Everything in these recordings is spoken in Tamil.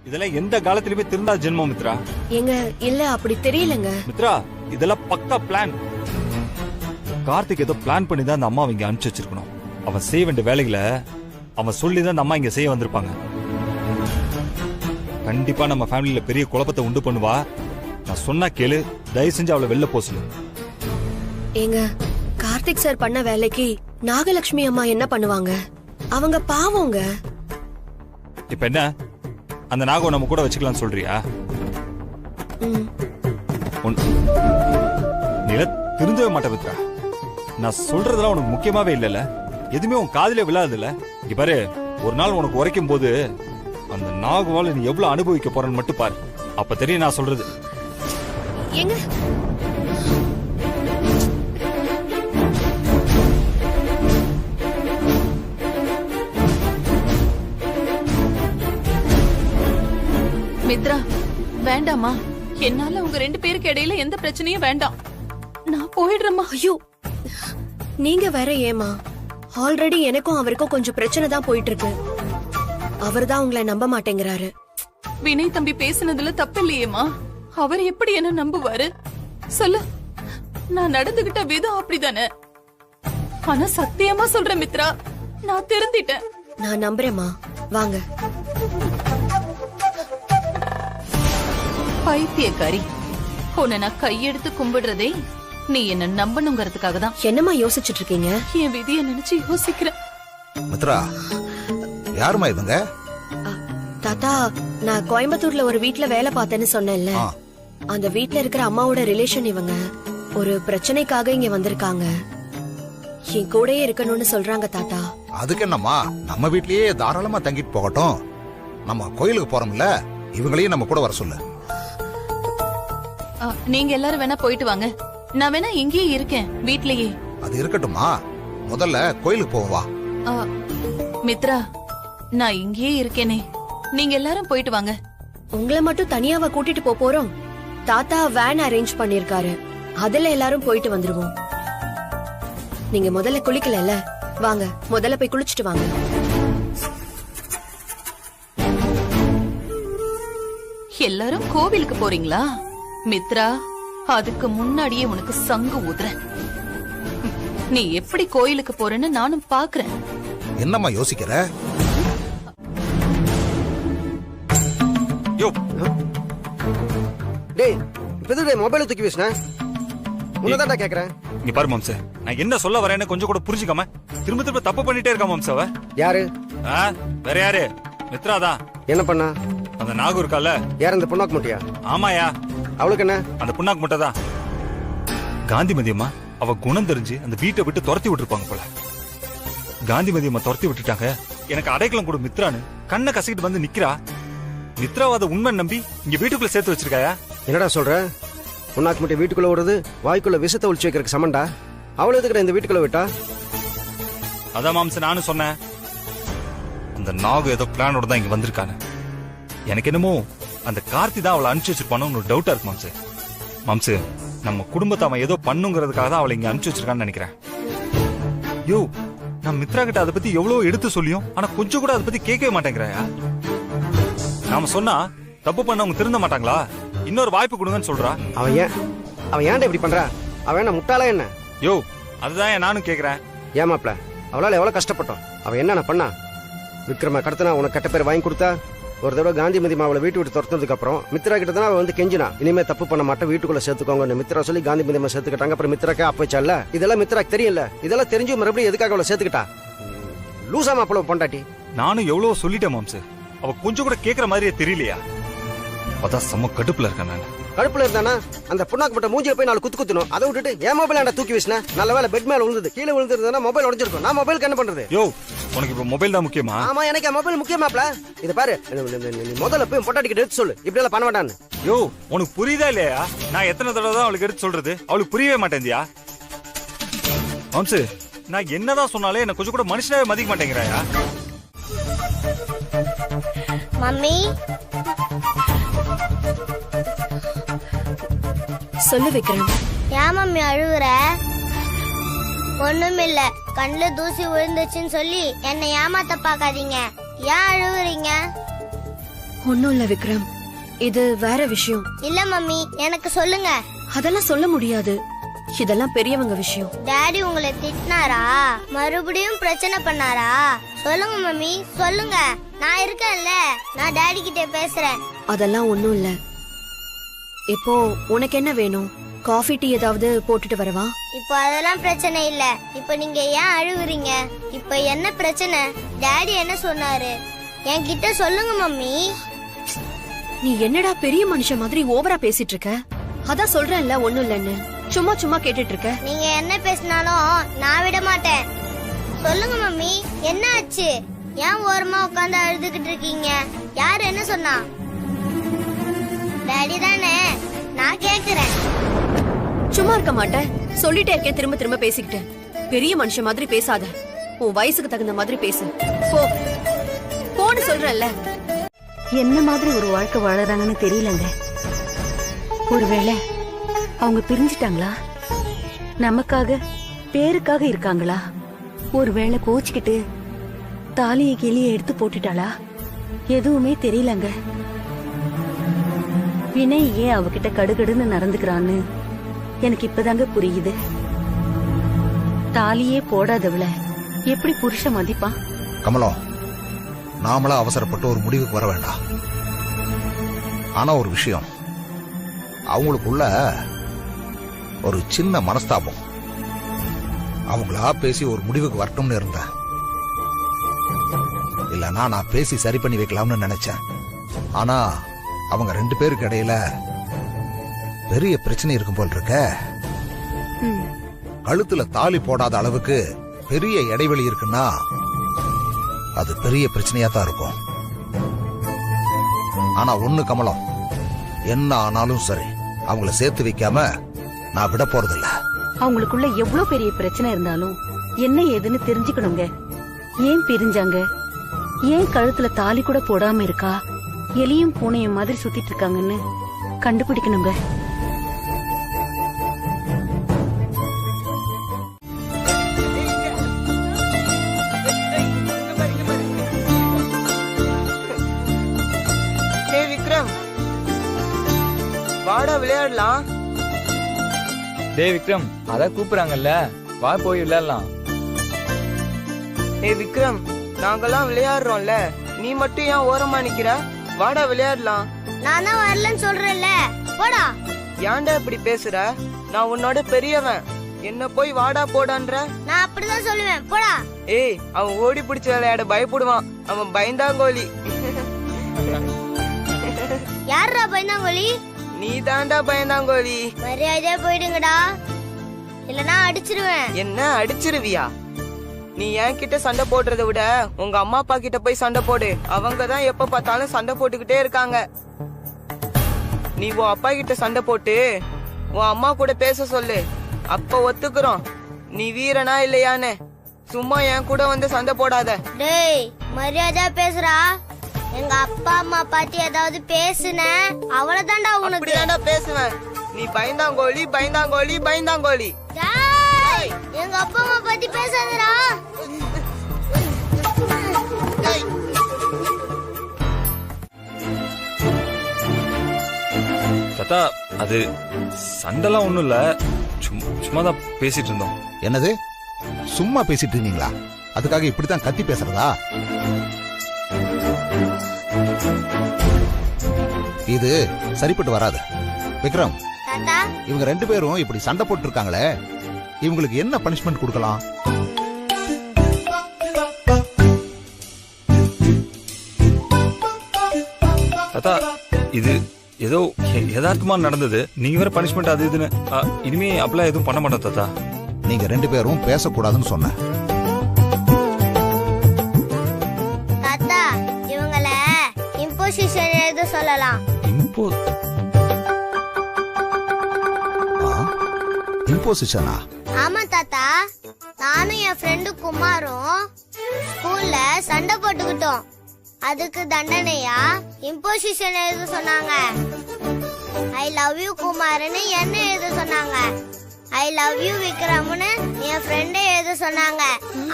இதெல்லாம் எந்த காலத்திலுமே திருந்தா ஜென்மம் மித்ரா. எங்க இல்ல அப்படி தெரியலங்க மித்ரா, இதெல்லாம் பக்கா பிளான். கார்த்திக் ஏதோ பிளான் பண்ணி தான் அந்த அம்மா இங்க அனுப்பிச்சு வச்சிருக்கணும். அவன் செய்ய வேண்டிய வேலைகளை அவன் சொல்லி தான் அந்த அம்மா இங்க செய்ய வந்திருப்பாங்க. கண்டிப்பா நம்ம ஃபேமிலியில பெரிய குழப்பத்தை உண்டு பண்ணுவா. நான் சொன்னா கேளு, தயவு செஞ்சு அவளை வெளில போ சொல்லு. ஏங்க கார்த்திக் சார் பண்ண வேலைக்கு நாகலட்சுமி அம்மா என்ன பண்ணுவாங்க? அவங்க பாவங்க. இப்ப என்ன, அந்த நாகம் நம்ம கூட வச்சுக்கலாம்னு சொல்றியா? நீல திருந்தவே மாட்டே மித்ரா. நான் சொல்றதெல்லாம் உனக்கு முக்கியமாவே இல்லல, எதுவுமே உன் காதிலே விழாது இல்ல. இங்க பாரு, ஒரு நாள் உனக்கு உரைக்கும் போது அந்த நாகுவால நீ எவ்வளவு அனுபவிக்க போறன்னு மட்டும் பாரு, அப்ப தெரியும் நான் சொல்றது. ஏங்க மித்ரா, வேண்டாமா? என்னால உங்க 2 பேருக்கு இடையில எந்த பிரச்சனையும் வேண்டாம். நான் போயிடுறேம்மா. ஐயோ, நீங்க வேற ஏமா? ஆல்ரெடி எனக்கும் அவருக்கும் கொஞ்சம் பிரச்சனை தான் போயிட்டு இருக்கு. அவர்தான் உங்களை நம்ப மாட்டேங்கிறாரு. வினய் தம்பி பேசுனதுல தப்பு இல்லையேம்மா. அவர் எப்படி என்ன நம்புவாரு சொல்லு? நான் நடந்துகிட்ட விதம் அப்படிதானே. ஆனா சத்தியமா சொல்றேன் மித்ரா, நான் திருந்திட்டேன். நான் நம்புறேம்மா, வாங்க. பைத்தியக்காரி, உன்னை நான் கையெடுத்து கும்பிடுறதே நீ என்ன நம்பணுங்கிறதுக்காக தான். என்னம்மா யோசிச்சுட்டு இருக்கீங்க? என் விதியை நினைச்சு யோசிக்கிறேன். மித்ரா, யாருமா இவங்க? தாத்தா, நான் கோயம்புத்தூர்ல ஒரு வீட்ல வேலை பார்த்தேன்னு சொன்னேன்ல, அந்த வீட்ல இருக்கிற அம்மாவோட ரிலேஷன் இவங்க. ஒரு பிரச்சனைக்காக இங்க வந்திருக்காங்க. என் கூடயே இருக்கணும்னு சொல்றாங்க தாத்தா. அதுக்கு என்னம்மா, நம்ம வீட்லயே தாராளமா தங்கிட்டு போகட்டும். நம்ம கோயிலுக்கு போறோம்ல, இவங்களையும் நம்ம கூட வர சொல்லு. நீங்க எல்லாரும் வேணா போயிட்டு வாங்க, நான் வேணா இங்கேயே இருக்கேன் வீட்லயே. அது இருக்கட்டும்மா, முதல்ல கோயிலுக்கு போவா. மித்ரா, நான் இங்கேயே இருக்கேனே, நீங்க எல்லாரும் போயிட்டு வாங்க. உங்களை மட்டும் தனியாவா கூட்டிட்டு போறோம்? தாத்தா வேன் அரேஞ்ச் பண்ணிருக்காரு, அதுல எல்லாரும் போயிட்டு வந்துருவோம். நீங்க முதல்ல குளிக்கல, வாங்க முதல்ல போய் குளிச்சுட்டு வாங்க. எல்லாரும் கோவிலுக்கு போறீங்களா? மித்ரா, அதுக்கு முன்னாடியே உனக்கு சங்கு ஊதுறேன். நீ எப்படி கோயிலுக்கு போறேன்னு நானும் பாக்குறேன். என்னம்மா யோசிக்கிற? யோ டேய், இப்ப மொபைல தூக்கி வீசுன? உன்னதான்டா கேக்குறேன். நீ பாரு மாம்சே, நான் என்ன சொல்ல வரேன்னு கொஞ்சம் கூட புரிஞ்சுக்காம திரும்ப திரும்ப தப்பு பண்ணிட்டே இருக்கா மாம்சாவ. யாரு? வேற யாரு? மித்ராதான். என்ன பண்ணா? அந்த நாகு இருக்கால. யார்? அந்த பொண்ணாக்கு முட்டியா? ஆமாயா, அவளுக்கு என்ன? அந்த புண்ணாக்கு மட்டும் தான். காந்திமதி அம்மா அவ குணம் தெரிஞ்சு அந்த வீட்டை விட்டு துரத்தி விட்டுருப்பாங்க போல. காந்திமதி அம்மா துரத்தி விட்டுட்டாங்க. எனக்கு அடைக்கலம் கூட மித்ரான்னு கண்ணை கசக்கிட்டு வந்து நிக்கிறா. மித்ராவாத உண்மை நம்பி இங்க வீட்டுக்குள்ள சேர்த்து வச்சிருக்காயா? என்னடா சொல்ற? பொண்ணாக்கு முட்டி வீட்டுக்குள்ள விடுறது வாய்க்குள்ள விஷத்தை ஒழிச்சு வைக்கிறதுக்கு சமண்டா. அவளை எதுக்குற இந்த வீட்டுக்குள்ள விட்டா? அதான் மாம்ச நானும் சொன்னேன், அந்த நாகு ஏதோ பிளானோட தான் இங்க வந்திருக்கானு. எனக்கு என்னமோ அந்த கார்த்தி தான் அவளை அனுப்பிச்சு வச்சிருப்பானு ஒரு டவுட்டா இருக்கு மாம்சு. மாம்சு, நம்ம குடும்பத்தை அவன் ஏதோ பண்ணுங்கிறதுக்காக தான் அவளை இங்க அனுப்பிச்சு வச்சிருக்கான்னு நினைக்கிறேன். யோ, நான் மித்ரா கிட்ட அதை பத்தி எவ்வளவு எடுத்து சொல்லியும் ஆனா கொஞ்சம் கூட அதை பத்தி கேட்கவே மாட்டேங்கிறாயா? நாம சொன்னா தப்பு பண்ணவங்க திருந்த மாட்டாங்களா? இன்னொரு வாய்ப்பு கொடுங்கன்னு சொல்றா. அவன் ஏன்டா இப்படி பண்றா? அவன் என்ன முட்டாளா என்ன? யோ, அதுதான் நானும் கேக்குறேன். ஏமாப்ல, அவளால எவ்வளவு கஷ்டப்பட்டோம். அவன் என்ன பண்ணா? விக்ரம கடத்தினா உனக்கு கெட்ட பேர் வாங்கி கொடுத்தா. ஒரு தடவை காந்திமதி அவளை வீட்டு விட்டு துரத்ததுக்கு அப்புறம் மித்ரா கிட்ட தான் அவன் வந்து கெஞ்சினா, இனிமே தப்பு பண்ண மாட்டேன், வீட்டுக்குள்ள சேர்த்துக்கோங்க. மித்ரா சொல்லி காந்திமதி சேர்த்துக்கிட்டாங்க. அப்புறம் மித்ராக்கே அப்ப வச்சால. இதெல்லாம் மித்ராக்கு தெரியல. இதெல்லாம் தெரிஞ்சு மறுபடியும் எதுக்காக அவளை சேர்த்துக்கிட்டா? லூசா மாப்பிள பொண்டாட்டி. நானும் எவ்வளவு சொல்லிட்டேன் மாம்சு, அவ கொஞ்சம் கூட கேக்குற மாதிரியே தெரியலையா? அதான் செம்ம கடுப்புல இருக்கேன் நான். கடுப்புல இருந்தானா அந்த பொண்ணாக்கு மட்டும் மூஞ்சில போய் 4 குத்து குத்தணும். அதை விட்டுட்டு என் மொபைல் தூக்கி வீசின. நல்ல வேலை பெட் மேல விழுந்தது. கீழே விழுந்திருந்தா மொபைல் உடைஞ்சிருக்கும். நான் மொபைலுக்கு என்ன பண்றது? யோ, உனக்கு இப்ப மொபைல் தான் முக்கியமா? ஆமா, எனக்கு மொபைல் முக்கியமாப்ல. இத பாரு, நீ முதல்ல போய் பொண்டாட்டி கிட்ட எடுத்து சொல்லு, இப்படி எல்லாம் பண்ண வேண்டான்னு. யோ, உனக்கு புரியுதா இல்லையா? நான் எத்தனை தடவை தான் அவளுக்கு எடுத்து சொல்றது? அவளுக்கு புரியவே மாட்டேந்தியா? மாம்சு, நான் என்னதான் சொன்னாலே என்ன கொஞ்சம் கூட மனுஷனாவே மதிக்க மாட்டேங்கிறாயா? மம்மி, சொல்லு விக்ரம். ஏன் மம்மி அழுவுற? ஒண்ணுமில்ல, கண்ணுல தூசி விழுந்துச்சுன்னு சொல்லி என்னை ஏமாத்த பாக்காதீங்க. ஏன் அழுவுறீங்க? ஒண்ணும் இல்ல விக்ரம், இது வேற விஷயம். இல்ல மம்மி, எனக்கு சொல்லுங்க. அதெல்லாம் சொல்ல முடியாது, இதெல்லாம் பெரியவங்க விஷயம். டாடி உங்களை திட்டினாரா? மறுபடியும் பிரச்சனை பண்ணாரா? சொல்லுங்க மம்மி, சொல்லுங்க. நான் இருக்கேன்ல, நான் டாடி கிட்ட பேசுறேன். அதெல்லாம் ஒண்ணும் இல்ல. இப்போ உனக்கு என்ன வேணும்? காஃபி டீ ஏதாவது போட்டுட்டு வரவா? இப்போ அதெல்லாம் பிரச்சனை இல்ல. இப்போ நீங்க ஏன் அழுகுறீங்க? இப்போ என்ன பிரச்சனை? டாடி என்ன சொன்னாரு? என்கிட்ட சொல்லுங்க மம்மி. நீ என்னடா பெரிய மனுஷன் மாதிரி ஓவரா பேசிட்டு இருக்க? அதான் சொல்றேன்ல ஒண்ணும் இல்லன்னு. சும்மா சும்மா கேட்டுட்டு இருக்க. நீங்க என்ன பேசினாலும் நான் விட மாட்டேன். சொல்லுங்க மம்மி, என்ன ஆச்சு? ஏன் ஓரமா உட்கார்ந்து அழுதுகிட்டு இருக்கீங்க? யார் என்ன சொன்னா? டாடி தானே. நான் கேக்குறேன். சும்மா இருக்க மாட்டேன். சொல்லிட்டே இருக்கேன், திரும்ப திரும்ப பேசிக்கிட்டு. பெரிய மனுஷன் மாதிரி பேசாத. உன் வயசுக்கு தகுந்த மாதிரி பேசு. போ போன்னு சொல்றேன்ல. என்ன மாதிரி ஒரு வாழ்க்கை வாழறாங்கன்னு தெரியலங்க. ஒருவேளை அவங்க பிரிஞ்சிட்டாங்களா? நமக்காக பேருக்காக இருக்காங்களா? ஒருவேளை கோச்சிக்கிட்டு தாலியை கிளியை எடுத்து போட்டுட்டாளா? எதுவுமே தெரியலங்க. வினய் ஏன் அவகிட்ட கடுகடுன்னு நடந்துக்கிறான்னு எனக்கு இப்பதாங்க புரியுது. தாலியே போடாதவள எப்படி புருஷ மதிப்பான்? கமலம், நாமளா அவசரப்பட்டு ஒரு முடிவுக்கு வர வேண்டாம். ஆனா ஒரு விஷயம், அவங்களுக்குள்ள ஒரு சின்ன மனஸ்தாபம். அவங்களா பேசி ஒரு முடிவுக்கு வரட்டும்னு இருந்தேன். இல்லனா நான் பேசி சரி பண்ணி வைக்கலாம்னு நினைச்சேன். ஆனா அவங்க 2 பேருக்கு இடையில பெரிய பிரச்சனை இருக்கும் போல் இருக்க. கழுத்துல தாலி போடாத அளவுக்கு பெரிய இடைவெளி இருக்குன்னா அது பெரிய பிரச்சனையா தான் இருக்கும். ஆனா ஒண்ணு கமலம், என்ன ஆனாலும் சரி அவங்கள சேர்த்து வைக்காம நான் விட போறதில்ல. அவங்களுக்குள்ள எவ்வளவு பெரிய பிரச்சனை இருந்தாலும் என்ன ஏதுன்னு தெரிஞ்சுக்கணுங்க. ஏன் பிரிஞ்சாங்க? ஏன் கழுத்துல தாலி கூட போடாம இருக்கா? எலியும் பூனையும் மாதிரி சுத்திட்டு இருக்காங்கன்னு கண்டுபிடிக்கணுங்க. விக்ரம், வாடா விளையாடலாம். டேய் விக்ரம், அதான் கூப்பிடுறாங்கல்ல, வா போய் விளையாடலாம். ஏய் விக்ரம், நாங்கெல்லாம் விளையாடுறோம்ல, நீ மட்டும் ஏன் ஓரமா நிக்கிற? வாடா விளையாடலாம். நான் தான் வரலன்னு சொல்றேன்ல, போடா. ஏன்டா இப்படி பேசுற? நான் உன்னோட பெரியவன், என்ன போய் வாடா போடான்ற? நான் அப்படிதான் சொல்லுவேன், போடா. ஏய், அவன் ஓடி பிடிச்சு விளையாட பயப்படுவான். அவன் பயந்தாங்கோலி. யாரா பயந்தாங்கோலி? நீ தாண்டா பயந்தாங்கோலி. மரியாதையா போயிடுங்கடா, இல்லனா அடிச்சிருவேன். என்ன அடிச்சிருவியா? நீ என் கிட்ட சண்டை போடுறத விட உங்க அம்மா அப்பா கிட்ட போய் சண்டை போடு. அவங்க தான் எப்ப பார்த்தாலும் சண்டை போட்டுக்கிட்டே இருக்காங்க. நீ உன் அப்பா கிட்ட சண்டை போட்டு உன் அம்மா கூட பேச சொல்லு. அப்ப ஒத்துக்கிறோம் நீ வீரனா இல்லையான்னு. சும்மா என் கூட வந்து சண்டை போடாத. டேய், மரியாதையா பேசுறா. எங்க அப்பா அம்மா பாட்டி ஏதாவது பேசுன அவ்வளவுதான்டா உனக்கு. அப்படிதான்டா பேசுவேன். நீ பயந்தாங்கோலி பயந்தாங்கோலி பயந்தாங்கோலி. டேய், எங்க அப்பா அம்மா பத்தி பேசாதடா. தாத்தா, அது சண்டைலாம் ஒண்ணும் இல்ல, சும்மா தான் பேசிட்டு இருந்தோம். என்னது, சும்மா பேசிட்டு இருந்தீங்களா? அதுக்காக இப்படித்தான் கத்தி பேசுறதா? இது சரிப்பட்டு வராது. விக்ரம், தாத்தா, இவங்க 2 பேரும் இப்படி சண்டை போட்டு இருக்காங்களே, இவங்களுக்கு என்ன பனிஷ்மெண்ட் கொடுக்கலாம்? தாத்தா, இது ஏதோ யதார்த்தமா நடந்தது. நீங்க வேற பனிஷ்மெண்ட் அது இதுன்னு. இனிமே அப்பெல்லாம் எதுவும் பண்ண மாட்டோம் தாத்தா. நீங்க 2 பேரும் பேசக்கூடாதுன்னு சொன்ன. தாத்தா, இவங்கள இம்போசிஷன் எழுத சொல்லலாம். இம்போசிஷனா? ஆமா தாத்தா, நானும் என் ஃப்ரெண்டு குமாரும் ஸ்கூல்ல சண்டை போட்டுக்கிட்டோம். அதுக்கு தண்டனையா இம்போசிஷன் எழுத சொன்னாங்க. ஐ லவ் யூ குமார்னு என்ன எழுத சொன்னாங்க. ஐ லவ் யூ விக்ரம்னு என் ஃப்ரெண்டை எழுத சொன்னாங்க.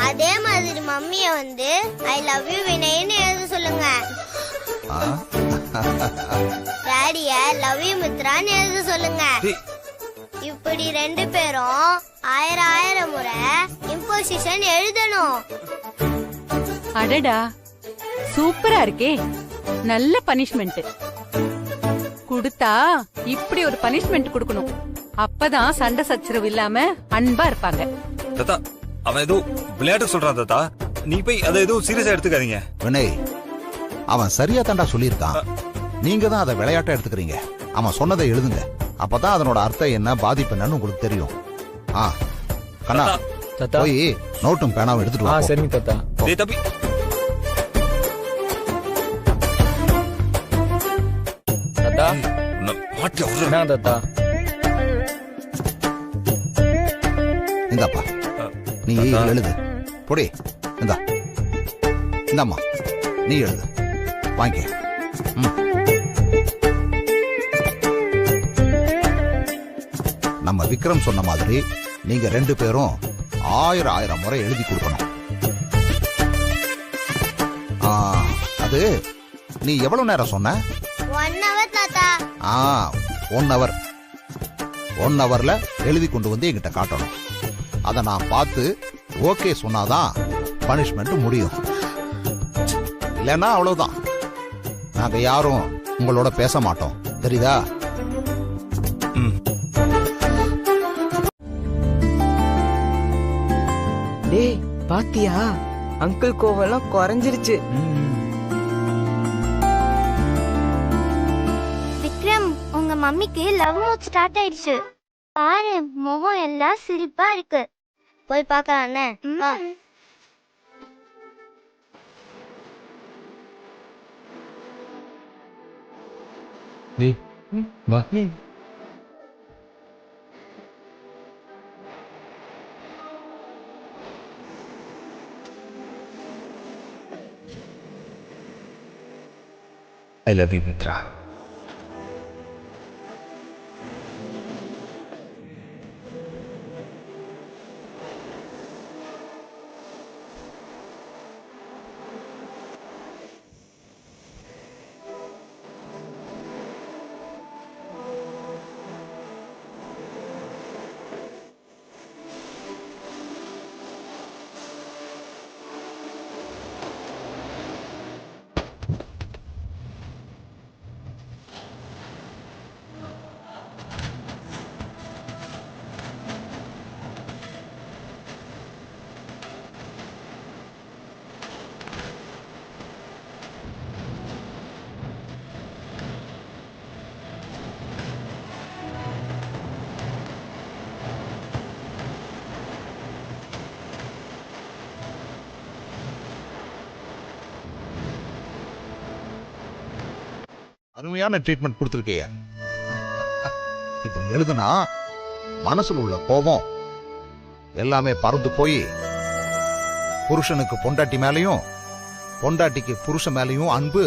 அதே மாதிரி மம்மிய வந்து ஐ லவ் யூ வினய்னு எழுத சொல்லுங்க. டாடிய லவ் யூ மித்ரான்னு எழுத சொல்லுங்க. இப்படி 2 பேரும் 1000 முறை இம்போசிஷன் எழுதணும். அடடா சூப்பரா இருக்கே, நல்ல பனிஷ்மெண்ட் கொடுத்தா இப்படி ஒரு பனிஷ்மெண்ட் கொடுக்கணும். அப்பதான் சண்டை சச்சரவு இல்லாம அன்பா இருப்பாங்க. தாத்தா அவன் ஏதோ விளையாட்டு சொல்றான் தாத்தா, நீ போய் அதை ஏதோ சீரியஸா எடுத்துக்காதீங்க. வினய், அவன் சரியா தாண்டா சொல்லியிருக்கான். நீங்க தான் அதை விளையாட்டா எடுத்துக்கிறீங்க. அவன் சொன்னதை எழுதுங்க, அப்பதான் அதனோட அர்த்தம் என்ன, பாதிப்பு என்னன்னு உங்களுக்கு தெரியும். கண்ணா தாத்தா போய் நோட்டும் பேனாவும் எடுத்துட்டு வா. சரிங்க தாத்தா. டேய் தம்பி, தாத்தா மாட்டி என்ன தாத்தா? இந்தாப்பா, நீ எழுது. பொடி இந்தா, இந்தாம்மா நீ எழுது, வாங்கிக்க. நம்ம விக்ரம் சொன்ன மாதிரி நீங்க 2 பேரும் 1000 முறை எழுதி கொடுக்கணும். அது நீ எவ்வளவு நேரம் சொன்ன? 1 hour தாத்தா. 1 hour. 1 hourல எழுதி கொண்டு வந்து என்கிட்ட காட்டணும். அத நான் பார்த்து ஓகே சொன்னாதான் பனிஷ்மெண்ட் முடியும். இல்லைன்னா அவ்வளவுதான், நாங்க யாரும் உங்களோட பேச மாட்டோம். தெரியுதா? டேய் பாத்தியா, அங்கிள் கோவெல்லாம் குறைஞ்சிருச்சு. விக்ரம், உங்க மம்மிக்கு லவ் மூட் ஸ்டார்ட் ஆயிடுச்சு. பாரு, முகம் எல்லாம் சிரிப்பா இருக்கு. போய் பார்க்கலாம். டேய் வா. I love you, Mitra. அருமையான ட்ரீட்மெண்ட் கொடுத்துருக்கீங்க. இப்ப எழுதுனா மனசுல உள்ள கோபம் எல்லாமே பறந்து போய் புருஷனுக்கு பொண்டாட்டி மேலையும் பொண்டாட்டிக்கு புருஷன் மேலையும் அன்பு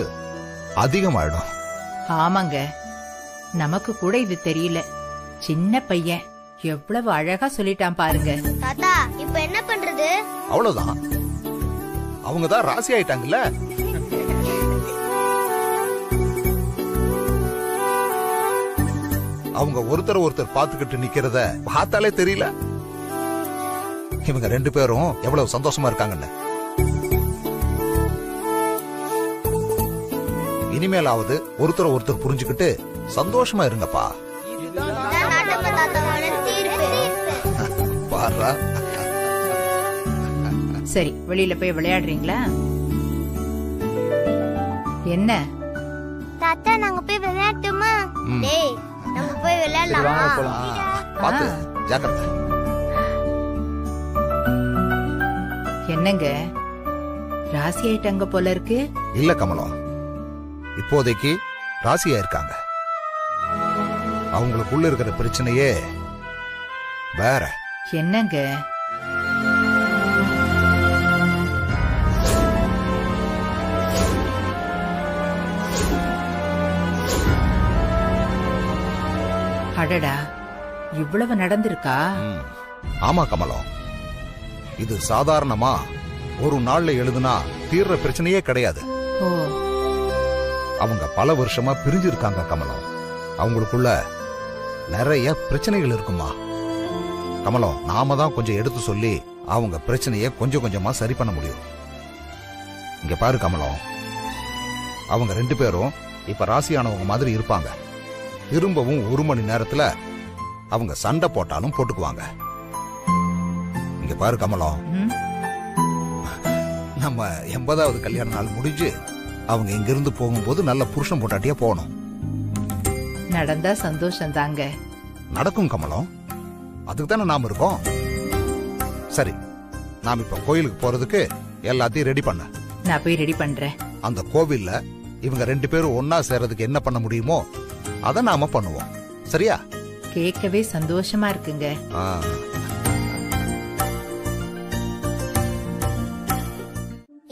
அதிகமாயிடும். ஆமாங்க, நமக்கு கூட இது தெரியல. சின்ன பையன் எவ்வளவு அழகா சொல்லிட்டான் பாருங்க. தாத்தா, இப்ப என்ன பண்றது? அவ்வளவுதான், அவங்க தான் ராசி ஆயிட்டாங்கல்ல. அவங்க ஒருத்தர் பாத்துக்கிட்டு நிக்கிறத பார்த்தாலே தெரியல இவங்க 2 பேரும் எவ்வளவு சந்தோஷமா இருக்காங்கன்னு. இனிமேலாவது ஒருத்தர் புரிஞ்சுக்கிட்டு சந்தோஷமா இருங்கப்பா. பாரா, சரி, வெளியில போய் விளையாடுறீங்களா? என்ன தாத்தா, நாங்க போய் விளையாட்டுமா? டேய், நம்ம போய் விளையாடலாமா? பாத்து ஜாக்கிரதை. என்னங்க, ராசி ஆயிட்டாங்க போல இருக்கு. இல்ல கமலம், இப்போதைக்கு ராசியா இருக்காங்க. அவங்களுக்குள்ள இருக்கிற பிரச்சனையே வேற. என்னங்க, அடடா, இவ்வளவு நடந்திருக்கா? ஆமா கமலம், இது சாதாரணமா ஒரு நாள்ல எழுதுனா தீர்ற பிரச்சனையே கிடையாது. ஓ, அவங்க பல வருஷமா பிரிஞ்சு இருக்காங்க கமலம். அவங்களுக்குள்ள நிறைய பிரச்சனைகள் இருக்குமா கமலம். நாம தான் கொஞ்சம் எடுத்து சொல்லி அவங்க பிரச்சனைய கொஞ்சம் கொஞ்சமா சரி பண்ண முடியும். இங்க பாரு கமலம், அவங்க 2 பேரும் இப்ப ராசியானவங்க மாதிரி இருப்பாங்க. திரும்பவும் 1 மணி நேரத்துல அவங்க சண்டை போட்டாலும் போட்டுக்குவாங்க. இங்க பாரு கமலம், நம்ம 80வது கல்யாண நாள் முடிஞ்சு அவங்க இங்கிருந்து போகும்போது நல்ல புருஷன் பொண்டாட்டியா போகணும். நடந்தா சந்தோஷம் தாங்க. நடக்கும் கமலம், அதுக்கு தானே நாம இருக்கோம். சரி, நாம இப்ப கோயிலுக்கு போறதுக்கு எல்லாத்தையும் ரெடி பண்ண. நான் போய் ரெடி பண்றேன். அந்த கோவில்ல இவங்க 2 பேரும் ஒன்னா சேர்றதுக்கு என்ன பண்ண முடியுமோ அதை நாம பண்ணுவோம். சரியா? கேட்கவே சந்தோஷமா இருக்குங்க.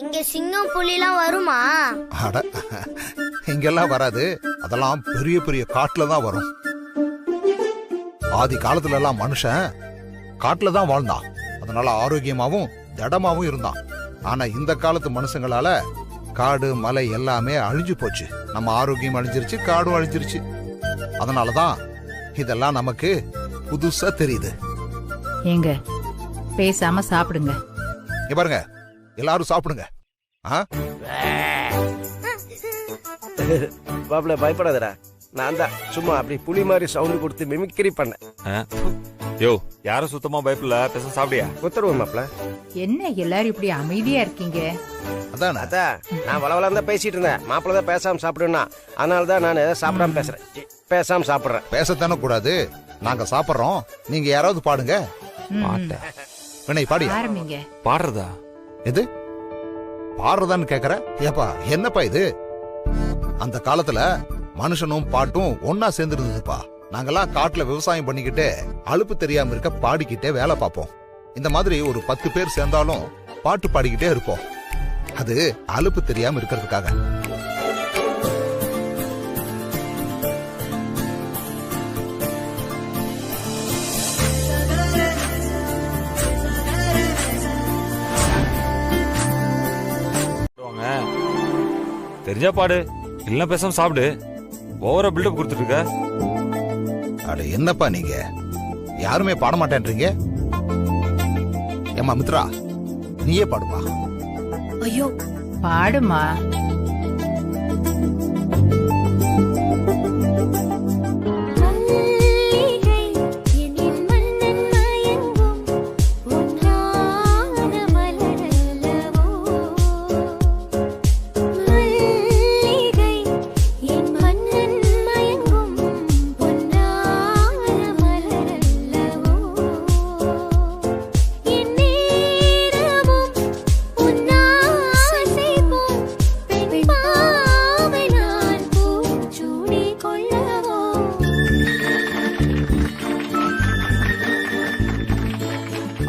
இங்க சிங்கம் புலிலாம் வருமா? அட, இங்கெல்லாம் வராது. அதெல்லாம் பெரிய பெரிய காட்டுல தான் வரும். ஆதி காலத்துல எல்லாம் மனுஷன் காட்டுல தான் வாழ்ந்தான். அதனால ஆரோக்கியமாவும் திடமாவும் இருந்தான். ஆனா இந்த காலத்து மனுஷங்களால காடு மலை எல்லாமே அழிஞ்சு போச்சு. நம்ம ஆரோக்கியம் அழிஞ்சிருச்சு, காடும் அழிஞ்சிருச்சு. அதனாலதான் இதெல்லாம் நமக்கு புதுசா தெரியுது. ஏங்க பேசாம சாப்பிடுங்க. இங்க பாருங்க, எல்லாரும் சாப்பிடுங்க. பாப்புல பயப்படாதடா. நான் தான் சும்மா அப்படி புலி மாதிரி சவுண்ட் கொடுத்து மிமிக்ரி பண்ணேன். யோ, யாரும் சுத்தமா பயப்படல. பேச சாப்பிடியா? உத்தரவு மாப்ள. என்ன எல்லாரும் இப்படி அமைதியா இருக்கீங்க? அதான் நான் வளவளம் தான் பேசிட்டு இருந்தேன். மாப்பிள்ள தான் பேசாம சாப்பிடுன்னா, அதனாலதான் நான் சாப்பிடாம பேசுறேன். பேசாம சாப்பிடுறேன். பேசத்தானே கூடாது. நாங்க சாப்பிடுறோம், நீங்க யாராவது பாடுங்க. வினய் பாடி ஆரம்பிங்க. பாடுறதா? எது பாடுறதான்னு கேக்குற? ஏப்பா என்னப்பா இது? அந்த காலத்துல மனுஷனும் பாட்டும் ஒன்னா சேர்ந்துருந்ததுப்பா. நாங்கெல்லாம் காட்டுல விவசாயம் பண்ணிக்கிட்டே அலுப்பு தெரியாம இருக்க பாடிக்கிட்டே வேலை பார்ப்போம். இந்த மாதிரி ஒரு 10 பேர் சேர்ந்தாலும் பாட்டு பாடிக்கிட்டே இருப்போம். அது அலுப்பு தெரியாம இருக்கிறதுக்காக. தெரிஞ்சா பாடு, இல்ல பேசாம சாப்பிடு. ஓவரா பில்டப் கொடுத்துட்டு இருக்க. அட என்னப்பா நீங்க யாருமே பாட மாட்டேன்றீங்க? ஏமா மித்ரா, நீயே பாடுப்பா. ஐயோ, பாடுமா.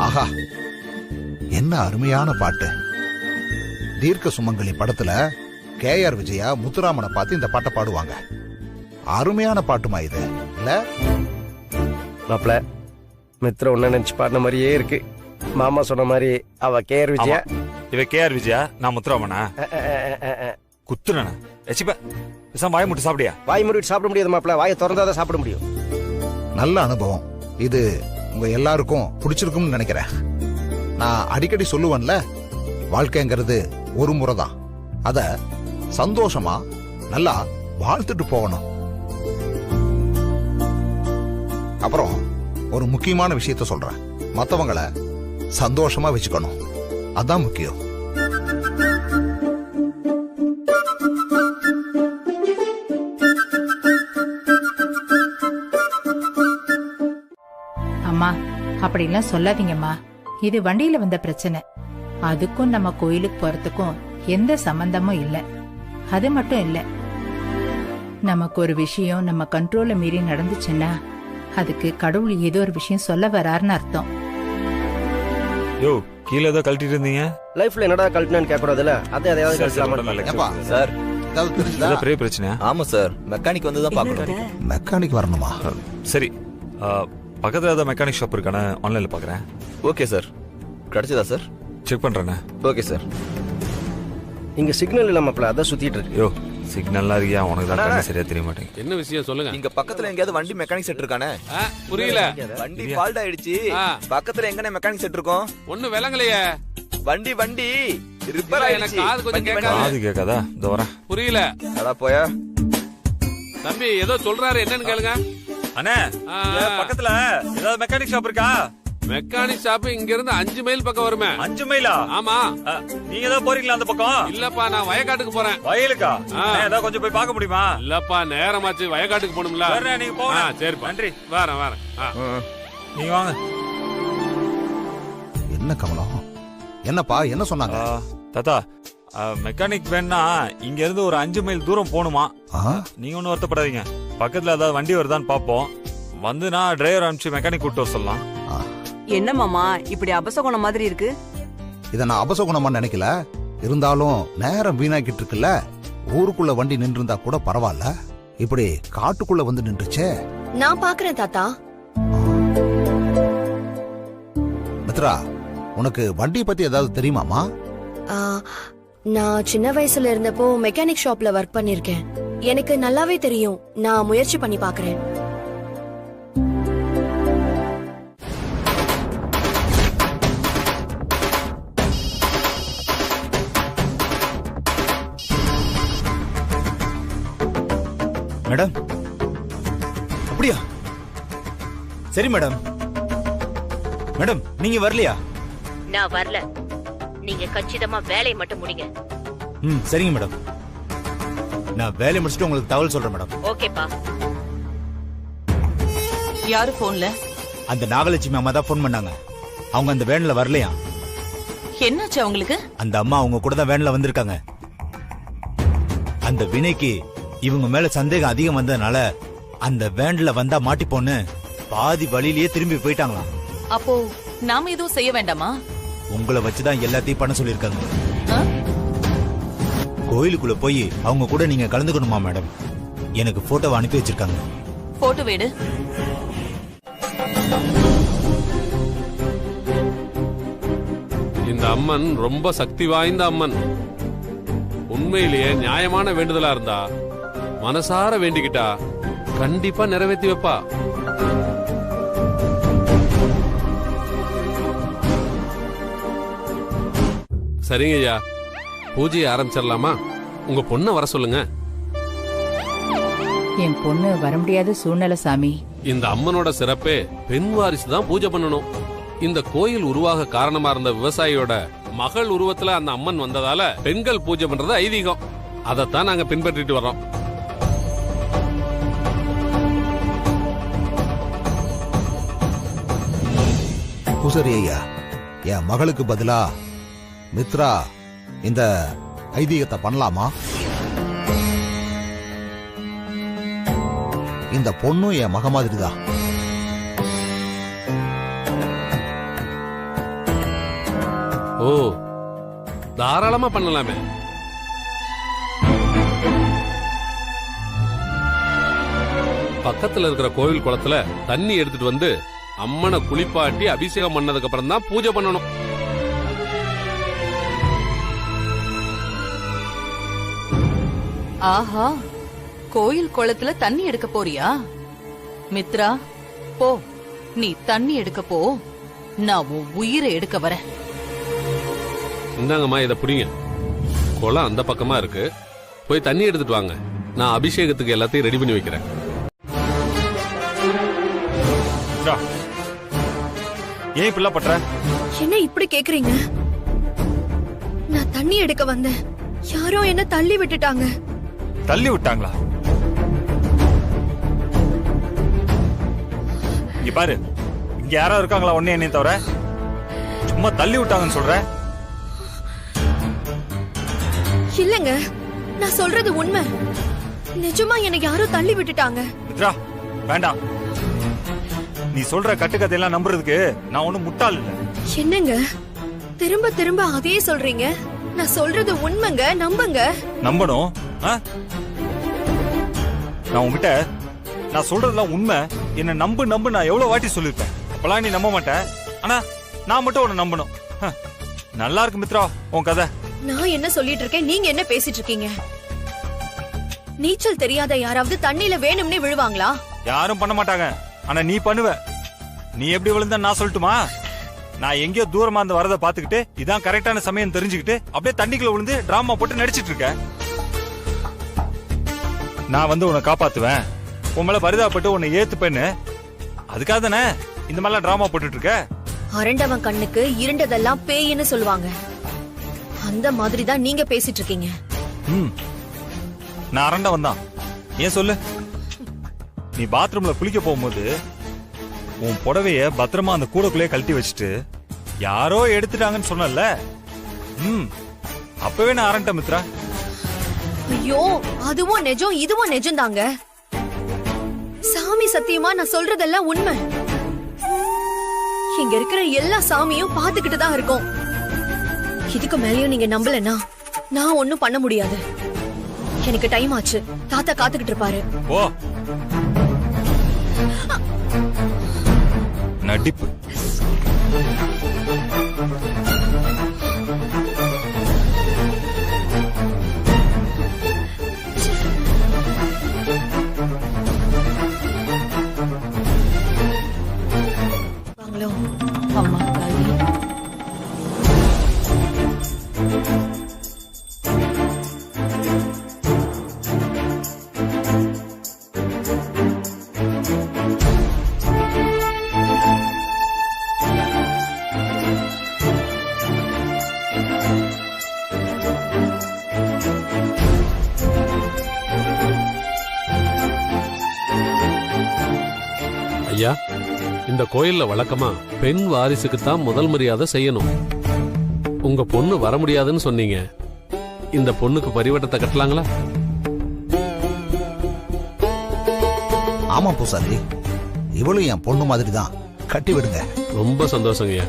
ஆஹா, என்ன அருமையான பாட்டு. தீர்க்க சுமங்கலி படத்துல KR விஜயா முத்துராமனை பார்த்து இந்த பாட்டை பாடுவாங்க. அருமையான பாட்டுமா இது இல்ல? மாப்ள, மித்ர ஒன்ன நினைச்சு பாடின மாதிரியே இருக்கு. மாமா சொன்ன மாதிரி அவ KR விஜயா. இவ KR விஜயா, நான் முத்துராமனா? குத்துன பேசாம வாய் முட்டு சாப்பிடியா? வாய் மூடிட்டு சாப்பிட முடியாது மாப்ள. வாயை திறந்தாதான் சாப்பிட முடியும். நல்ல அனுபவம் இது. உங்க எல்லாருக்கும் பிடிச்சிருக்கும்னு நினைக்கிறேன். நான் அடிக்கடி சொல்லுவேன்ல, வாழ்க்கைங்கிறது ஒரு முறைதான். அத சந்தோஷமா நல்லா வாழ்த்துட்டு போகணும். அப்புறம் ஒரு முக்கியமான விஷயத்த சொல்றேன். மத்தவங்கள சந்தோஷமா வச்சுக்கணும். அதான் முக்கியம். அம்மா அப்படிலாம் சொல்லாதீங்கம்மா. இது வண்டியில வந்த பிரச்சனை. அதுக்கும் நம்ம கோயிலுக்கு போறதுக்கும் எந்த சம்பந்தமும் இல்ல. அது மட்டும் இல்ல, நமக்கு ஒரு விஷயம் நம்ம கண்ட்ரோல மீறி நடந்துச்சுன்னா அதுக்கு கடவுள் ஏதோ ஒரு விஷயம் சொல்ல வராருன்னு அர்த்தம். யோ, கீழே ஏதோ கழட்டிட்டு இருந்தீங்க. லைஃப்ல என்னடா கழட்டினான்னு கேட்கறதுல அதை எதையாவது ஏப்பா, சார் ஏதாவது தெரிஞ்சுதா? ஏதோ பெரிய பிரச்சனையா? ஆமா சார், மெக்கானிக் வந்து தான் பார்க்கணும். மெக்கானிக் வரணுமா? சரி, பக்கத்துல ஏதாவது மெக்கானிக் ஷாப் இருக்கானே ஆன்லைன்ல பாக்குறேன். Okay sir. கிடைச்சதா சார்? செக் பண்றேனே. Okay sir. இங்க சிக்னல் இல்ல மாப்ள, அதான் சுத்திட்டு இருக்கு. யோ, சிக்னல்லாம் இருக்கியா உனக்கு தான் கண்ணு சரியா தெரிய மாட்டேங்குது. என்ன விஷயம் சொல்லுங்க. இங்க பக்கத்துல எங்கயாவது வண்டி மெக்கானிக் செட் இருக்கானே? புரியல. வண்டி ஃபால்ட் ஆயிடுச்சு. பக்கத்துல எங்கனே மெக்கானிக் செட் இருக்கும்? ஒண்ணு விளங்கலையே. வண்டி ரிப்பேர் ஆயிடுச்சு. காது கொஞ்சம் கேட்காது. காது கேட்காதா? இதோ வரேன். புரியல. அடா போயா. தம்பி ஏதோ சொல்றாரு, என்னன்னு கேளுங்க. அண்ணே பக்கத்துல ஏதாவது மெக்கானிக் ஷாப் இருக்கா? மெக்கானிக் ஷாப் இங்க இருந்து 5 மைல் பக்கம் வருமே. 5 மைலா? ஆமா. நீங்க ஏதாவது போறீங்களா அந்த பக்கம்? இல்லப்பா, நான் வயக்காட்டுக்கு போறேன். வயலுக்கா? ஏதாவது கொஞ்சம் போய் பார்க்க முடியுமா? இல்லப்பா, நேரமாச்சு, வயக்காட்டுக்கு போகணும்ல. நீங்க போங்க. சரிப்பா, நன்றி. வரேன். நீங்க வாங்க. என்ன கமலம், என்னப்பா என்ன சொன்னாங்க? தாத்தா மெக்கானிக் வேணா இங்க இருந்து ஒரு 5 மைல் தூரம் போகணுமா. நீங்க ஒன்னும் வருத்தப்படாதீங்க. பக்கத்துல ஏதாவது வண்டி வருதான்னு பாப்போம். வந்து நான் டிரைவர் அனுப்பிச்சு மெக்கானிக் கூட்டு வர சொல்லலாம். என்ன மாமா இப்படி அபசகுணம் மாதிரி இருக்கு? இத நான் அபசகுணமா நினைக்கல. இருந்தாலும் நேரம் வீணாக்கிட்டு இருக்குல்ல. ஊருக்குள்ள வண்டி நின்று இருந்தா கூட பரவாயில்ல. இப்படி காட்டுக்குள்ள வந்து நின்றுச்சே. நான் பாக்குறேன் தாத்தா. மித்ரா, உனக்கு வண்டி பத்தி ஏதாவது தெரியுமாமா? நான் சின்ன வயசுல இருந்தப்போ மெக்கானிக் ஷாப்ல ஒர்க் பண்ணிருக்கேன். எனக்கு நல்லாவே தெரியும். நான் முயற்சி பண்ணி பாக்குறேன். மேடம், அப்படியா? சரி மேடம். மேடம் நீங்க வரலையா? நான் வரல. நீங்க கச்சிதமா வேலையை மட்டும் முடிங்க. சரிங்க மேடம். நான் வேலையை முடிச்சுட்டு உங்களுக்கு தகவல் சொல்றேன் மேடம். ஓகேப்பா. யாரு போன்ல? அந்த நாகலட்சுமி அம்மா தான் போன் பண்ணாங்க. அவங்க அந்த வேன்ல வரலையா? என்னாச்சு அவங்களுக்கு? அந்த அம்மா அவங்க கூட தான் வேன்ல வந்திருக்காங்க. அந்த வினைக்கு இவங்க மேல சந்தேகம் அதிகம் வந்ததுனால அந்த வேன்ல வந்தா மாட்டிப்போன்னு பாதி வழியிலேயே திரும்பி போயிட்டாங்களாம். அப்போ நாம எதுவும் செய்ய வேண்டாமா? உங்களை வச்சுதான் எல்லாத்தையும் பண்ண சொல்லிருக்காங்க. கோயிலுக்குள்ள போய் அவங்க கூட நீங்க கலந்துக்கணுமா மேடம்? எனக்கு போட்டோவை அனுப்பி வச்சிருக்காங்க. போட்டோ வேடு. இந்த அம்மன் ரொம்ப சக்தி வாய்ந்த அம்மன். உண்மையிலேயே நியாயமான வேண்டுதலா இருந்தா, மனசார வேண்டிக்கிட்டா கண்டிப்பா நிறைவேற்றி வைப்பா. சரிங்க ஐயா, பூஜையை ஆரம்பிச்சிடலாமா? உங்க பொண்ணை வர சொல்லுங்க. என் பொண்ணு வர முடியாத சூழ்நிலை சாமி. இந்த அம்மனோட சிறப்பே பெண் வாரிசு தான் பூஜை பண்ணணும். இந்த கோயில் உருவாக காரணமா இருந்த விவசாயியோட மகள் உருவத்துல அந்த அம்மன் வந்ததால பெண்கள் பூஜை பண்றது ஐதீகம். அதைத்தான் நாங்க பின்பற்றிட்டு வர்றோம். பூசாரி ஐயா, என் மகளுக்கு பதிலா மித்ரா இந்த ஐதீகத்தை பண்ணலாமா? இந்த பொண்ணும் என் மக மாதிரிதான். ஓ, தாராளமா பண்ணலாமே. பக்கத்துல இருக்கிற கோவில் குளத்துல தண்ணி எடுத்துட்டு வந்து அம்மனை குளிப்பாட்டி அபிஷேகம் பண்ணதுக்கு அப்புறம் தான் பூஜை பண்ணணும். ஆஹா, கோயில் குளத்துல தண்ணி எடுக்க போறியா? மித்ரா போ, நீ தண்ணி எடுக்க போ. நான் உன் உயிரை எடுக்க வரேன். இந்தாங்கம்மா, இத புடிங்க. குளம் அந்த பக்கமா இருக்கு, போய் தண்ணி எடுத்துட்டு வாங்க. நான் அபிஷேகத்துக்கு எல்லாத்தையும் ரெடி பண்ணி வைக்கிறேன். ஏன் இப்படி பண்ற? என்ன இப்படி கேக்குறீங்க? நான் தண்ணி எடுக்க வந்தேன். யாரோ என்ன தள்ளி விட்டுட்டாங்க. தள்ளி விட்டாங்களா? இங்க பாரு, இங்க யாரோ இருக்காங்களா ஒண்ணே என்னைய தவிர? சும்மா தள்ளி விட்டாங்கன்னு சொல்ற? இல்லங்க, நான் சொல்றது உண்மை. நிஜமா எனக்கு யாரோ தள்ளி விட்டுட்டாங்க. மித்ரா, வேண்டாம். நீ சொல்ற கட்டுக்கதையெல்லாம் நம்புறதுக்கு நான் ஒண்ணும் முட்டாள் இல்ல. என்னங்க திரும்ப திரும்ப அதே சொல்றீங்க? நான் சொல்றது உண்மைங்க, நம்புங்க. நம்பணும்? நான் உன்கிட்ட நான் சொல்றதெல்லாம் உண்மை, என்ன நம்பு நம்பு நான் எவ்வளவு வாட்டி சொல்லிருப்பேன். அப்பெல்லாம் நீ நம்ப மாட்டேன். ஆனா நான் மட்டும் உன்னை நம்பணும். நல்லா இருக்கு மித்ரா உன் கதை. நான் என்ன சொல்லிட்டு இருக்கேன், நீங்க என்ன பேசிட்டு இருக்கீங்க? நீச்சல் தெரியாத யாராவது தண்ணியில வேணும்னே விழுவாங்களா? யாரும் பண்ண மாட்டாங்க. ஆனா நீ பண்ணுவ. நீ எப்படி விழுந்த நான் சொல்லட்டுமா? நான் எங்கேயோ தூரமா இருந்து வரத பாத்துக்கிட்டு இதான் கரெக்டான சமயம் தெரிஞ்சுக்கிட்டு அப்படியே தண்ணிக்குள்ள விழுந்து டிராமா போட்டு நடிச்சிட்டு இருக்க. நான் வந்து உன்னை காப்பாத்துவேன், உன் மேல பரிதாபப்பட்டு உன்னை ஏத்துப்பேன்னு அதுக்காக தானே இந்த மாதிரிலாம் டிராமா போட்டுட்டு இருக்க. அரண்டவன் கண்ணுக்கு இருண்டதெல்லாம் பேயின்னு சொல்லுவாங்க. அந்த மாதிரி தான் நீங்க பேசிட்டு இருக்கீங்க. நான் அரண்டவன் தான். ஏன் சொல்லு? நீ பாத்ரூம்ல குளிக்க போகும்போது உன் புடவைய பத்திரமா அந்த கூடக்குள்ளே கழட்டி வச்சுட்டு யாரோ எடுத்துட்டாங்கன்னு சொன்னல, அப்பவே நான் அரண்ட மித்ரா. ஐயோ, அதுவும் நிஜம் இதுவும் நிஜம் தாங்க. சாமி சத்தியமா நான் சொல்றதெல்லாம் உண்மை. இங்க இருக்கிற எல்லா சாமியும் பாத்துக்கிட்டு தான் இருக்கோம். இதுக்கு மேலயும் நீங்க நம்பலன்னா நான் ஒண்ணும் பண்ண முடியாது. எனக்கு டைம் ஆச்சு. தாத்தா காத்துக்கிட்டு இருப்பாரு. ஓ நடிப்பு. வாங்களோ அம்மா தாயே. ஐயா, இந்த கோயில்ல வழக்கமா பெண் வாரிசுக்கு தான் முதல் மரியாதை செய்யணும். உங்க பொண்ணு வர முடியாதுன்னு சொன்னீங்க. இந்த பொண்ணுக்கு பரிவட்டத்தை கட்டலாங்களா? ஆமா பூசாரி, இவளும் என் பொண்ணு மாதிரி தான். கட்டி விடுங்க. ரொம்ப சந்தோஷங்கய்யா.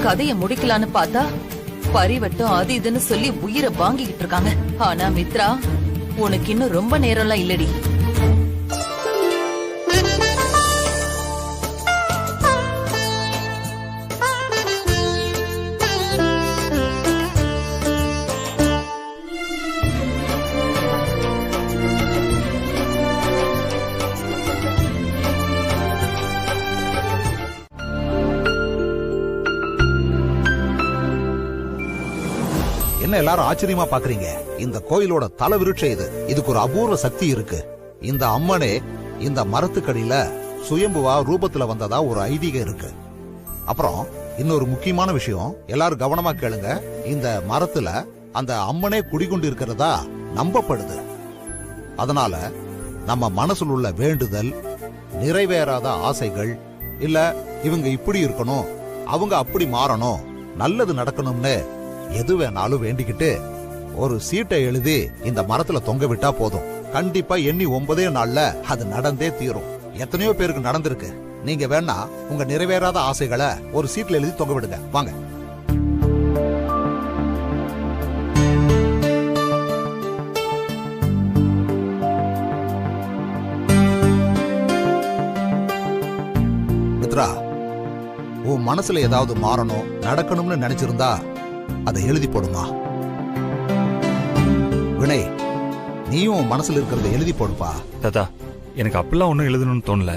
கதைய முடிக்கலான்னு பார்த்தா பரிவட்டம் அது இதுன்னு சொல்லி உயிரை வாங்கிக்கிட்டு இருக்காங்க. ஆனா மித்ரா, உனக்கு இன்னும் ரொம்ப நேரம்லாம் இல்லடி. என்ன எல்லாரும் ஆச்சரியமா பாக்குறீங்க? இந்த கோயிலோட தல விருட்சம் இது. இதுக்கு ஒரு அபூர்வ சக்தி இருக்கு. இந்த அம்மனே இந்த மரத்துக்கடியில சுயம்புவா ரூபத்துல வந்ததா ஒரு ஐதீகம் இருக்கு. அப்புறம் இன்னொரு முக்கியமான விஷயம், எல்லாரும் கவனமா கேளுங்க. இந்த மரத்துல அந்த அம்மனே குடிகொண்டு இருக்கிறதா நம்பப்படுது. அதனால நம்ம மனசுல உள்ள வேண்டுதல், நிறைவேறாத ஆசைகள், இல்ல இவங்க இப்படி இருக்கணும், அவங்க அப்படி மாறணும், நல்லது நடக்கணும்னு எது வேணாலும் வேண்டிக்கிட்டு ஒரு சீட்டை எழுதி இந்த மரத்துல தொங்க விட்டா போதும். கண்டிப்பா எண்ணி 9 நாள்ல அது நடந்தே தீரும். எத்தனையோ பேருக்கு நடந்திருக்கு. நீங்க வேணா உங்க நிறைவேறாத ஆசைகளை ஒரு சீட்ல எழுதி தொங்க விடுங்க. வாங்க. மித்ரா, உன் மனசுல ஏதாவது மாறணும், நடக்கணும்னு நினைச்சிருந்தா அதை எழுதி போடுமா. வினய், நீயும் மனசுல இருக்கிறத எழுதி போடுப்பா. தாத்தா, எனக்கு அப்படிலாம் ஒன்னும் எழுதணும்னு தோணல.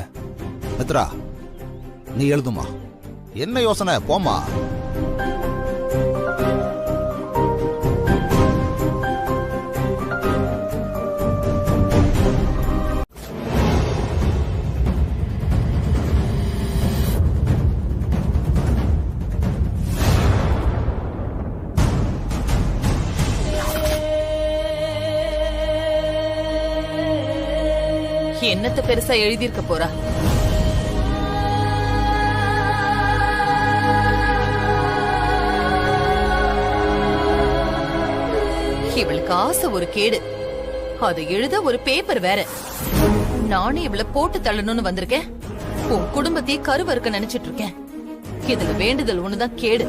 மித்ரா, நீ எழுதுமா. என்ன யோசனை? போமா. என்னத்த பெருசா எழுதியிருக்க போறா? இவளுக்கு ஆசை ஒரு கேடு, அதை எழுத ஒரு பேப்பர் வேற. நானே இவள போட்டு தள்ளணும்னு வந்திருக்கேன். உன் குடும்பத்தையே கருவறுக்க நினைச்சிட்டு இருக்கேன். இதுல வேண்டுதல் ஒண்ணுதான் கேடு.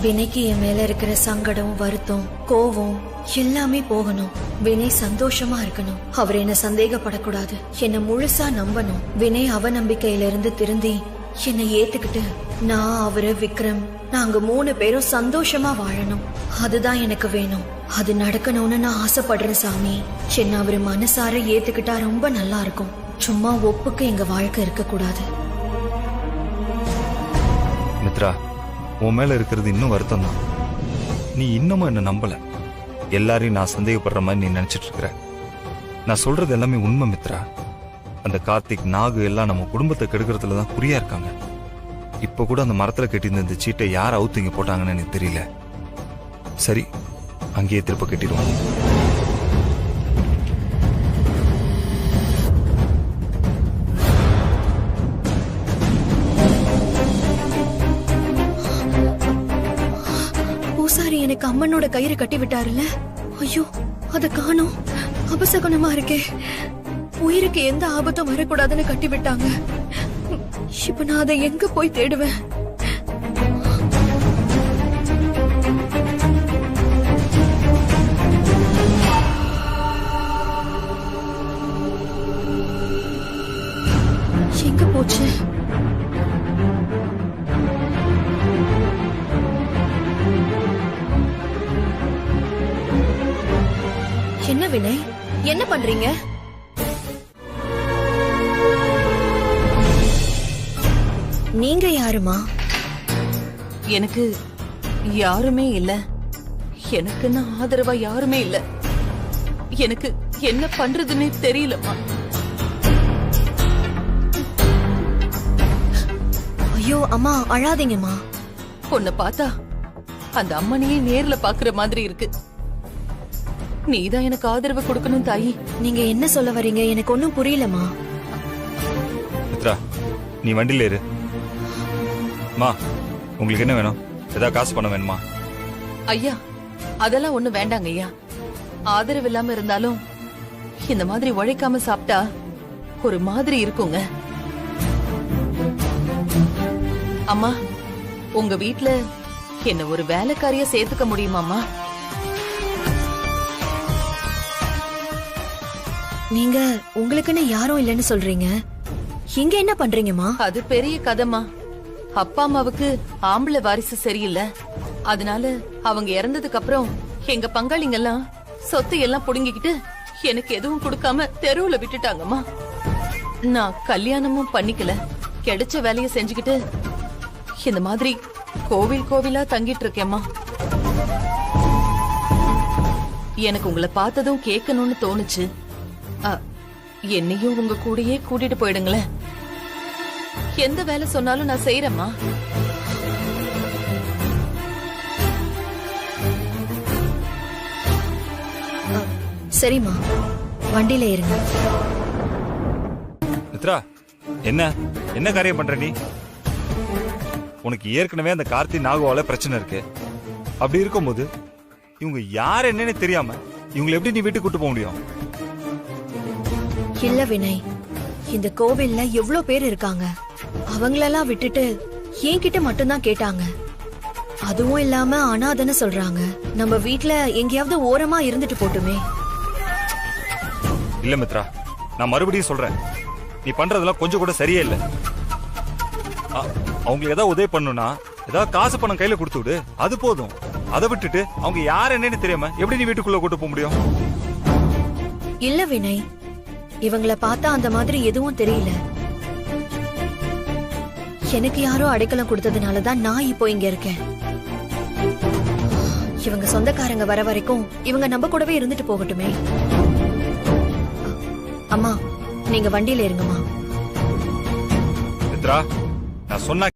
வினைக்கு என் மேல இருக்கிற சங்கடம், வருத்தம், கோவம் எல்லாமே போகணும். வினய் சந்தோஷமா இருக்கணும். அவர் என்ன சந்தேகப்படக்கூடாது. என்ன முழுசா நம்பணும். வினய் அவநம்பிக்கையிலிருந்து திருந்தி என்னை ஏத்துக்கிட்டு நான், அவரு, விக்ரம், நாங்க 3 பேரும் சந்தோஷமா வாழணும். அதுதான் எனக்கு வேணும். அது நடக்கணும்னு நான் ஆசைப்படுறேன் சாமி. என்ன அவரு மனசார ஏத்துக்கிட்டா ரொம்ப நல்லா இருக்கும். சும்மா ஒப்புக்கு எங்க வாழ்க்கை இருக்க கூடாது. மித்ரா, உன் மேல இருக்கிறது இன்னும் வருத்தம் தான். நீ இன்னமும் என்ன நம்பல. எல்லாரையும் நான் சந்தேகப்படுற மாதிரி நீ நினைச்சிட்டு இருக்கிற. நான் சொல்றது எல்லாமே உண்மை மித்ரா. அந்த கார்த்திக், நாகு எல்லாம் நம்ம குடும்பத்தை கெடுக்கிறதுலதான் குறியா இருக்காங்க. இப்ப கூட அந்த மரத்துல கட்டியிருந்த இந்த சீட்டை யார் அவுத்து இங்க போட்டாங்கன்னு எனக்கு தெரியல. சரி, அங்கேயே திருப்ப கட்டிடுவோம். எனக்கு அம்மனோட கயிறு கட்டி விட்டாருல்ல. ஐயோ, அத காணோம். அபசகுணமா இருக்கே. உயிருக்கு எந்த ஆபத்தும் வரக்கூடாதுன்னு கட்டி விட்டாங்க. இப்ப நான் அதை எங்க போய் தேடுவேன்? எங்க போச்சு? என்ன வினய், என்ன பண்றீங்க? நீங்க யாருமா? எனக்கு யாருமே இல்ல. எனக்குன்னு ஆதரவா யாருமே இல்ல. எனக்கு என்ன பண்றதுன்னு தெரியலமா. ஐயோ அம்மா, அழாதீங்கம்மா. உன்னை பார்த்தா அந்த அம்மனையே நேர்ல பாக்குற மாதிரி இருக்கு. நீதான் எனக்கு ஆதரவு கொடுக்கணும் தாயி. நீங்க என்ன சொல்ல வரீங்க? எனக்கு ஒன்னும் புரியலமா. மித்ரா, நீ வண்டியில இரு. மா, உங்களுக்கு என்ன வேணும்? ஏதாவது காசு பண்ண வேணுமா? ஐயா, அதெல்லாம் ஒண்ணு வேண்டாங்க ஐயா. ஆதரவு இல்லாம இருந்தாலும் இந்த மாதிரி உழைக்காம சாப்பிட்டா ஒரு மாதிரி இருக்குங்க. அம்மா, உங்க வீட்ல என்ன ஒரு வேலைக்காரியா சேர்த்துக்க முடியுமாம்மா? நீங்க உங்களுக்குன்னு யாரும் இல்லைன்னு சொல்றீங்க. இங்க என்ன பண்றீங்கம்மா? அது பெரிய கதைமா. அப்பா அம்மாவுக்கு ஆம்பளை வாரிசு சரியில்லை. அதனால அவங்க இறந்ததுக்கு அப்புறம் எங்க பங்காளிங்க எல்லாம் சொத்து எல்லாம் புடுங்கிக்கிட்டு எனக்கு எதுவும் கொடுக்காம தெருவுல விட்டுட்டாங்கம்மா. நான் கல்யாணமும் பண்ணிக்கல. கிடைச்ச வேலையை செஞ்சுக்கிட்டு இந்த மாதிரி கோவில் கோவிலா தங்கிட்டு இருக்கேம்மா. எனக்கு உங்களை பார்த்ததும் கேட்கணும்னு தோணுச்சு. என்னையும் உங்க கூடயே கூட்டிட்டு போயிடுங்களேன். எந்த வேலை சொன்னாலும் நான் செய்யறேம்மா. சரிம்மா, வண்டியில இருங்க. மித்ரா, என்ன என்ன காரியம் பண்ற நீ? உனக்கு ஏற்கனவே அந்த கார்த்தி நாகுவால பிரச்சனை இருக்கு. அப்படி இருக்கும்போது இவங்க யார் என்னன்னு தெரியாம இவங்களை எப்படி நீ வீட்டுக்கு கூட்டு போக முடியும்? இல்ல வினய், இந்த கோவில்ல எவ்வளவு பேர் இருக்காங்க. அவங்களெல்லாம் விட்டுட்டு என்கிட்ட மட்டும்தான் கேட்டாங்க. அதுவும் இல்லாம அனாதன்னு சொல்றாங்க. நம்ம வீட்ல எங்கேயாவது ஓரமா இருந்துட்டு போட்டுமே. இல்ல மித்ரா, நான் மறுபடியும் சொல்றேன், நீ பண்றதெல்லாம் கொஞ்சம் கூட சரியே இல்ல. அவங்களுக்கு ஏதாவது உதவி பண்ணுனா ஏதாவது காசு பணம் கையில கொடுத்து விடு, அது போதும். அதை விட்டுட்டு அவங்க யார் என்னன்னு தெரியாம எப்படி நீ வீட்டுக்குள்ள கூட்டு போக முடியும்? இல்ல வினய், இவங்கள பார்த்தா அந்த மாதிரி எதுவும் தெரியல. எனக்கு யாரோ அடைக்கலம் கொடுத்ததுனாலதான் நான் இப்போ இங்க இருக்கேன். இவங்க சொந்தக்காரங்க வர வரைக்கும் இவங்க நம்ம கூடவே இருந்துட்டு போகட்டுமே. அம்மா நீங்க வண்டியில இருங்கம்மா. மித்ரா நான் சொன்ன